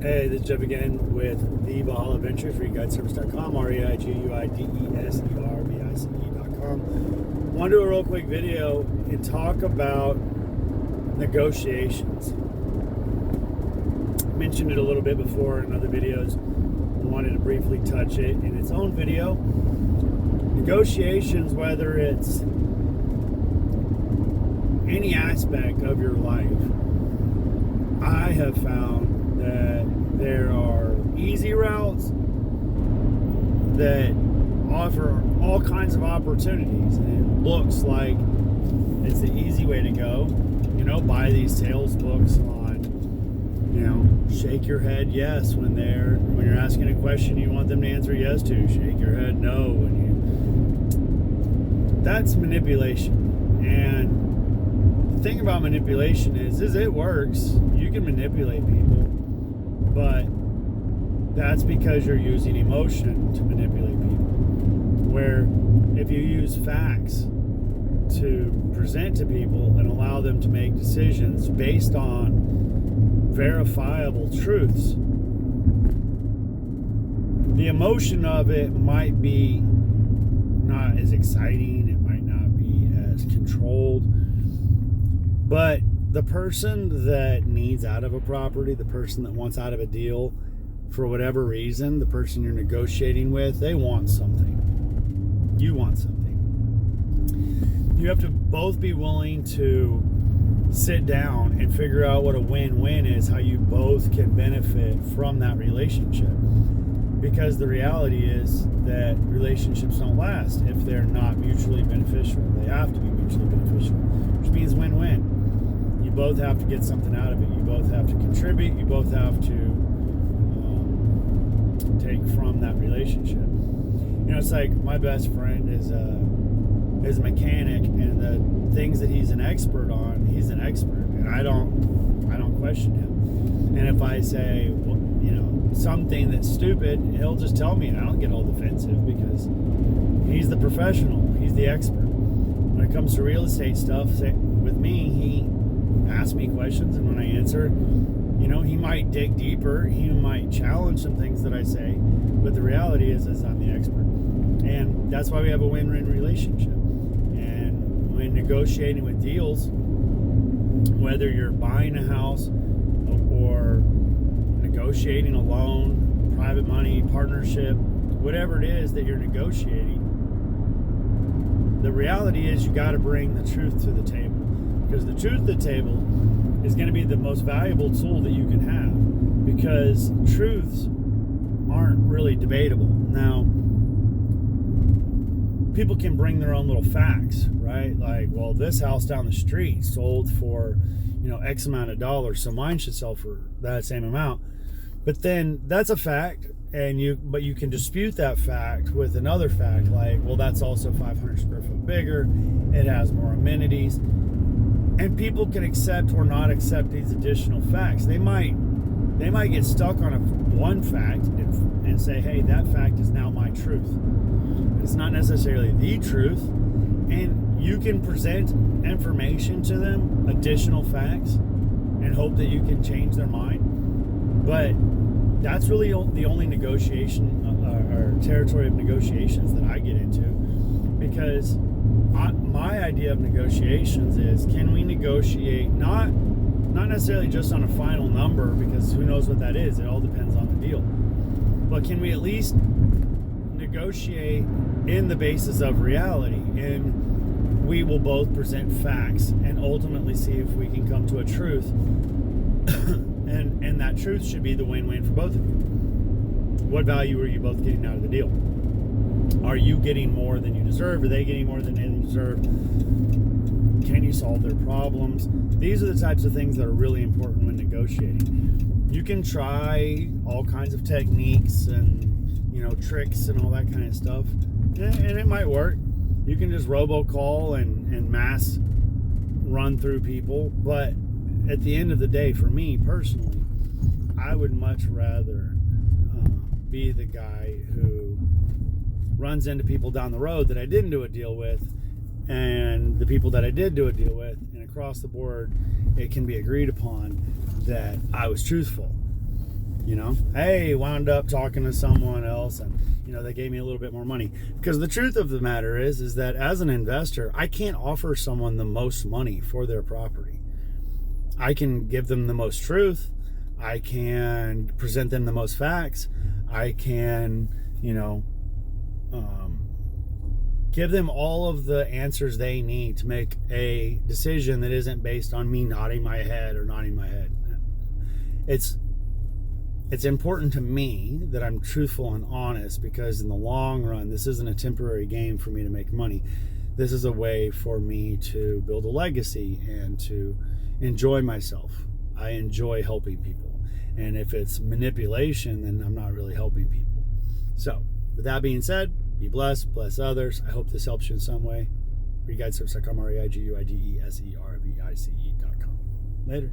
Hey, this is Jeff again with the Valhalla Adventures, ReiguideService.com, ReiguideService.com. Want to do a real quick video and talk about negotiations. Mentioned it a little bit before in other videos. Wanted to briefly touch it in its own video. Negotiations, whether it's any aspect of your life, I have found that there are easy routes that offer all kinds of opportunities, and it looks like it's the easy way to go. Buy these sales books on, shake your head yes when you're asking a question you want them to answer yes to. Shake your head no that's manipulation. And the thing about manipulation is it works. You can manipulate people, but that's because you're using emotion to manipulate people. Where if you use facts to present to people and allow them to make decisions based on verifiable truths, the emotion of it might be not as exciting, it might not be as controlled, but the person that needs out of a property, the person that wants out of a deal for whatever reason, the person you're negotiating with, they want something. You want something. You have to both be willing to sit down and figure out what a win-win is, how you both can benefit from that relationship. Because the reality is that relationships don't last if they're not mutually beneficial. They have to be mutually beneficial, which means win-win. You both have to get something out of it. You both have to contribute. You both have to take from that relationship. It's like my best friend is a mechanic, and the things that he's an expert on, he's an expert, and I don't question him. And if I say, something that's stupid, he'll just tell me, and I don't get all defensive because he's the professional, he's the expert. When it comes to real estate stuff, with me, he asks me questions, and when I answer, he might dig deeper, he might challenge some things that I say, but the reality is I'm the expert. And that's why we have a win-win relationship. And when negotiating with deals, whether you're buying a house or negotiating a loan, private money, partnership, whatever it is that you're negotiating, the reality is you got to bring the truth to the table. Because the truth to the table is going to be the most valuable tool that you can have, because truths aren't really debatable. Now, people can bring their own little facts, right? Like, well, this house down the street sold for, X amount of dollars, so mine should sell for that same amount. But then that's a fact, but you can dispute that fact with another fact, like, well, that's also 500 square foot bigger, it has more amenities. And people can accept or not accept these additional facts. They might get stuck on one fact and say, hey, that fact is now my truth. It's not necessarily the truth. And you can present information to them, additional facts, and hope that you can change their mind. But that's really the only negotiation or territory of negotiations that I get into, because my idea of negotiations is, can we negotiate not necessarily just on a final number, because who knows what that is, it all depends on the deal, but can we at least negotiate in the basis of reality, and we will both present facts and ultimately see if we can come to a truth. and that truth should be the win-win for both of you. What value are you both getting out of the deal? Are you getting more than you deserve? Are they getting more than they deserve? Can you solve their problems? These are the types of things that are really important when negotiating. You can try all kinds of techniques and tricks and all that kind of stuff, and it might work. You can just robocall and mass run through people, but at the end of the day, for me personally, I would much rather be the guy who runs into people down the road that I didn't do a deal with, and the people that I did do a deal with, and across the board it can be agreed upon that I was truthful. You know, hey, wound up talking to someone else and, you know, they gave me a little bit more money. Because the truth of the matter is that as an investor, I can't offer someone the most money for their property. I can give them the most truth. I can present them the most facts. I can, you know, give them all of the answers they need to make a decision that isn't based on me nodding my head or nodding my head. It's important to me that I'm truthful and honest, because in the long run, this isn't a temporary game for me to make money. This is a way for me to build a legacy and to enjoy myself. I enjoy helping people. And if it's manipulation, then I'm not really helping people. So, with that being said, be blessed, bless others. I hope this helps you in some way. ReGuideService.com, ReiguideService.com. Later.